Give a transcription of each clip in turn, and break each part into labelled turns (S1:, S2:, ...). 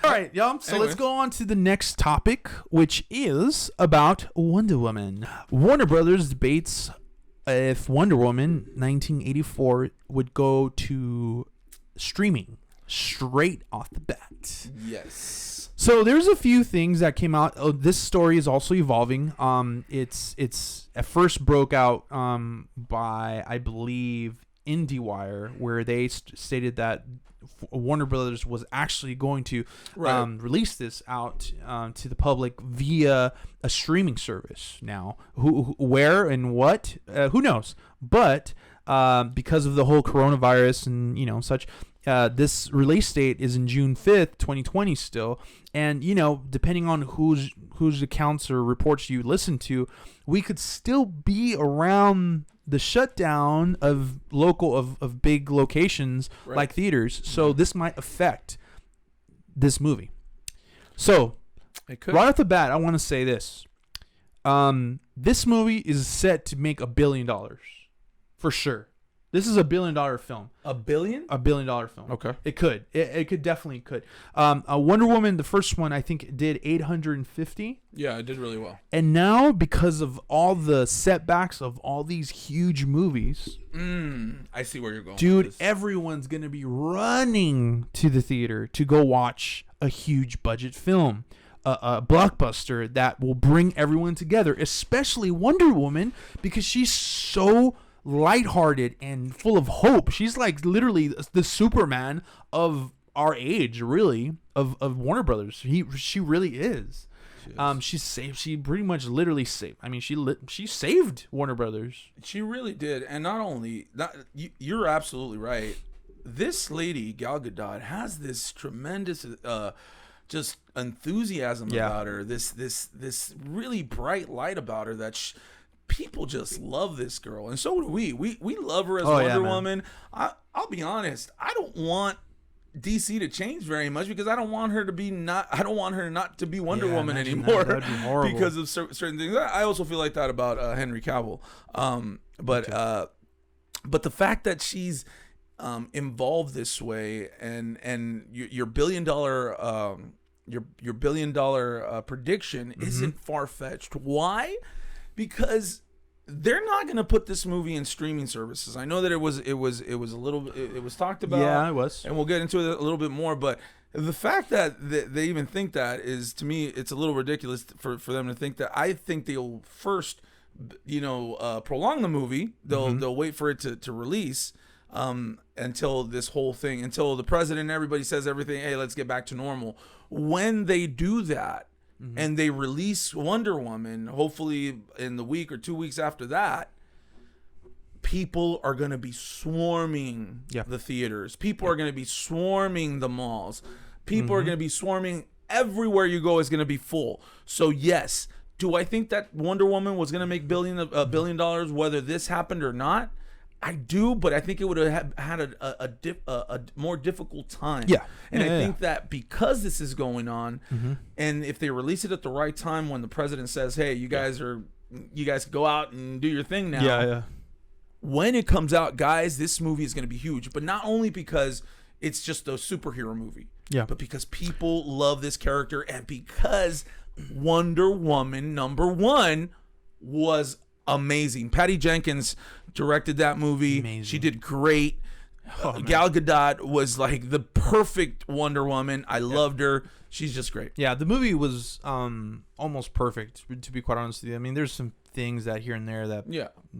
S1: All right, y'all. So let's go on to the next topic, which is about Wonder Woman. Warner Brothers debates if Wonder Woman 1984 would go to streaming straight off the bat.
S2: Yes.
S1: So there's a few things that came out. Oh, this story is also evolving. It's at first broke out by, I believe, IndieWire, where they stated that Warner Brothers was actually going to release this out to the public via a streaming service. Now, where and what, who knows? But because of the whole coronavirus and such, this release date is in June 5th, 2020 still. And depending on whose accounts or reports you listen to, we could still be around the shutdown of big locations like theaters. So this might affect this movie. So
S2: it could.
S1: Right off the bat, I want to say this. This movie is set to make $1 billion for sure. This is $1 billion film.
S2: $1 billion?
S1: $1 billion film.
S2: Okay.
S1: It could. It could definitely could. Wonder Woman, the first one, I think did 850.
S2: Yeah, it did really well.
S1: And now, because of all the setbacks of all these huge movies,
S2: I see where you're going.
S1: Dude, everyone's gonna be running to the theater to go watch a huge budget film, a blockbuster that will bring everyone together, especially Wonder Woman, because she's so lighthearted and full of hope. She's like literally the Superman of our age, really, of Warner Brothers. She really is. She's saved. She pretty much literally saved. I mean, she saved Warner Brothers.
S2: She really did. And not only that, you're absolutely right. This lady Gal Gadot has this tremendous just enthusiasm about her. This really bright light about her that people just love this girl, and so do we. We love her as Wonder Woman. I'll be honest. I don't want DC to change very much because I don't want her not to be Wonder Woman anymore.
S1: That'd be horrible.
S2: Because of certain things. I also feel like that about Henry Cavill. But the fact that she's involved this way, and your $1 billion your $1 billion prediction isn't far-fetched. Why? Because they're not going to put this movie in streaming services. I know that it was talked about.
S1: Yeah, it was.
S2: And we'll get into it a little bit more, but the fact that they even think that is, to me, it's a little ridiculous for them to think that. I think they'll first, prolong the movie. They'll wait for it to release until the president and everybody says everything, hey, let's get back to normal. When they do that, and they release Wonder Woman, hopefully in the week or 2 weeks after that, people are going to be swarming the theaters. People are going to be swarming the malls. People are going to be swarming everywhere you go is going to be full. So yes, do I think that Wonder Woman was going to make $1 billion whether this happened or not? I do, but I think it would have had a more difficult time.
S1: Yeah.
S2: And I think that because this is going on, and if they release it at the right time when the president says, hey, you guys go out and do your thing now.
S1: Yeah.
S2: When it comes out, guys, this movie is going to be huge. But not only because it's just a superhero movie, but because people love this character, and because Wonder Woman #1 was amazing. Patty Jenkins directed that movie.
S1: Amazing.
S2: She did great. Gal Gadot was like the perfect Wonder Woman. I loved her. She's just great.
S1: Yeah, the movie was almost perfect, to be quite honest with you. I mean, there's some things that here and there that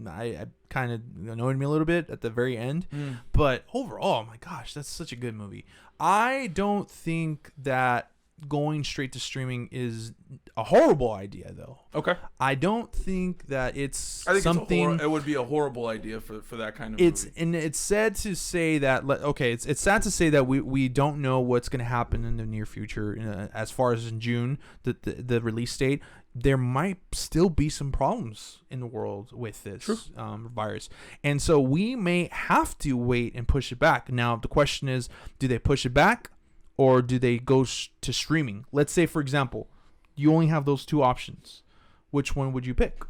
S1: I kind of annoyed me a little bit at the very end. But overall, oh my gosh, that's such a good movie. I don't think that going straight to streaming is a horrible idea, though.
S2: Okay.
S1: I don't think that it's
S2: something. It would be a horrible idea for that kind of movie.
S1: And it's sad to say that. It's sad to say that we don't know what's going to happen in the near future. As far as in June, the release date, there might still be some problems in the world with this virus, and so we may have to wait and push it back. Now the question is, do they push it back? Or do they go to streaming? Let's say, for example, you only have those two options. Which one would you pick?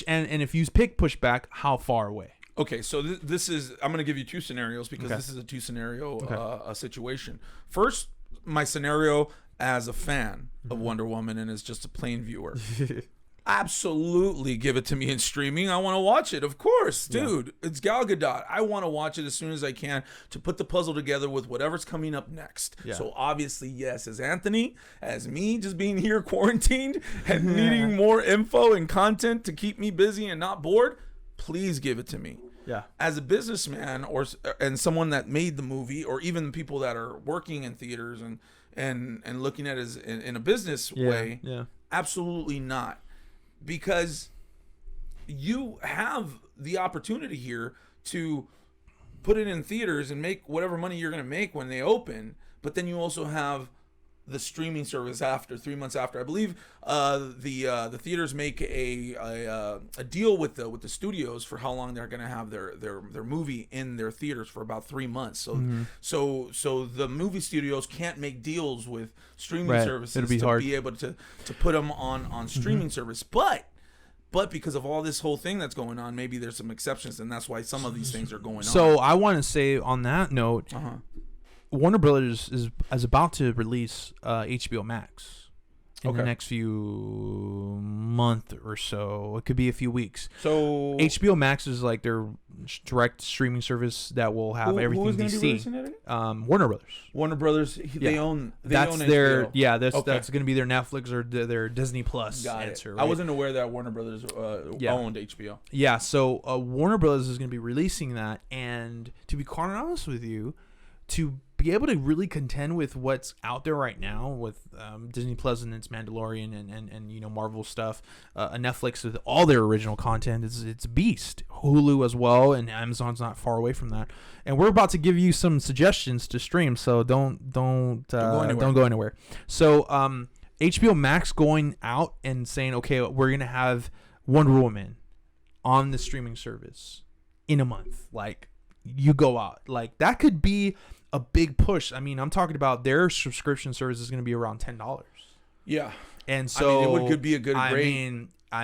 S1: And if you pick push back, how far away?
S2: Okay, so this is, I'm going to give you two scenarios because this is a two scenario situation. First my scenario as a fan of Wonder Woman and as just a plain viewer. Absolutely give it to me in streaming. I want to watch it. Of course, dude. Yeah. It's Gal Gadot. I want to watch it as soon as I can to put the puzzle together with whatever's coming up next. Yeah. So obviously, yes, as Anthony, as me just being here quarantined and needing more info and content to keep me busy and not bored, please give it to me.
S1: Yeah.
S2: As a businessman and someone that made the movie, or even people that are working in theaters and looking at it as in a business way, absolutely not. Because you have the opportunity here to put it in theaters and make whatever money you're going to make when they open, but then you also have the streaming service after 3 months after. I believe the theaters make a deal with the studios for how long they're going to have their movie in their theaters for about 3 months. So so the movie studios can't make deals with streaming services to be able to put them on streaming service. But because of all this whole thing that's going on, maybe there's some exceptions, and that's why some of these things are going on.
S1: So I want to say on that note, Warner Brothers is about to release HBO Max in the next few month or so. It could be a few weeks.
S2: So
S1: HBO Max is like their direct streaming service that will have everything
S2: who's
S1: DC.
S2: Be releasing it again?
S1: Warner Brothers.
S2: Warner Brothers. They own.
S1: That's
S2: own
S1: their.
S2: HBO.
S1: Yeah, that's going to be their Netflix or their Disney Plus answer. Right?
S2: I wasn't aware that Warner Brothers owned HBO.
S1: Yeah, so Warner Brothers is going to be releasing that, and to be quite honest with you, to be able to really contend with what's out there right now with Disney Plus and its Mandalorian and Marvel stuff, Netflix with all their original content, it's a beast. Hulu as well, and Amazon's not far away from that. And we're about to give you some suggestions to stream, so don't go anywhere. So HBO Max going out and saying, okay, we're gonna have Wonder Woman on the streaming service in a month. Like, you go out, like that could be a big push. I mean, I'm talking about their subscription service is going to be around $10.
S2: Yeah,
S1: and so
S2: it could be a good.
S1: I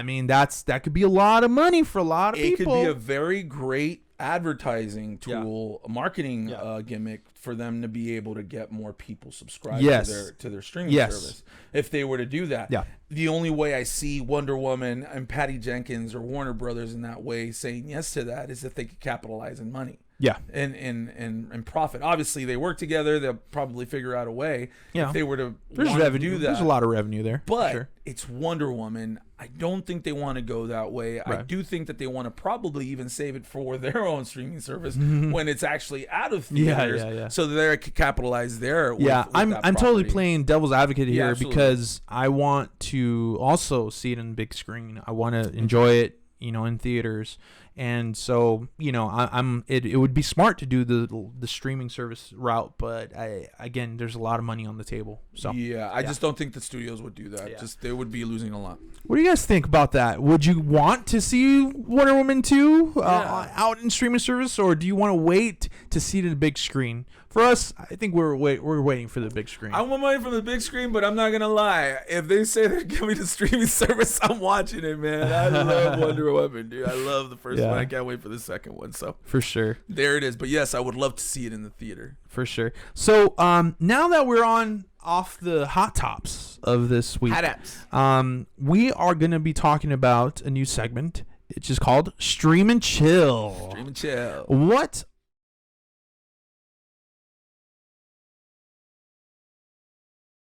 S1: mean, that could be a lot of money for a lot of people.
S2: It could be a very great advertising tool, a marketing gimmick for them to be able to get more people subscribed to their streaming service. If they were to do that, the only way I see Wonder Woman and Patty Jenkins or Warner Brothers in that way saying yes to that is if they could capitalize in money.
S1: Yeah,
S2: and profit. Obviously, they work together. They'll probably figure out a way. If they were to
S1: there's revenue. Do that. There's a lot of revenue there.
S2: But it's Wonder Woman. I don't think they want to go that way. Right. I do think that they want to probably even save it for their own streaming service when it's actually out of theaters, so that they could capitalize there.
S1: I'm totally playing devil's advocate here because I want to also see it on the big screen. I want to enjoy it, in theaters. And so, it would be smart to do the streaming service route, but again, there's a lot of money on the table. So
S2: I just don't think the studios would do that. Yeah. They would be losing a lot.
S1: What do you guys think about that? Would you want to see Wonder Woman 2 out in streaming service, or do you want to wait to see it in the big screen? For us, I think we're waiting for the big screen.
S2: I'm waiting for the big screen, but I'm not gonna lie. If they say they're giving me the streaming service, I'm watching it, man. I love Wonder Woman, dude. I love the first one. I can't wait for the second one. So
S1: for sure,
S2: there it is. But yes, I would love to see it in the theater.
S1: For sure. So now that we're off the hot tops of this week, we are gonna be talking about a new segment. It's just called Stream and Chill.
S2: Stream and Chill.
S1: What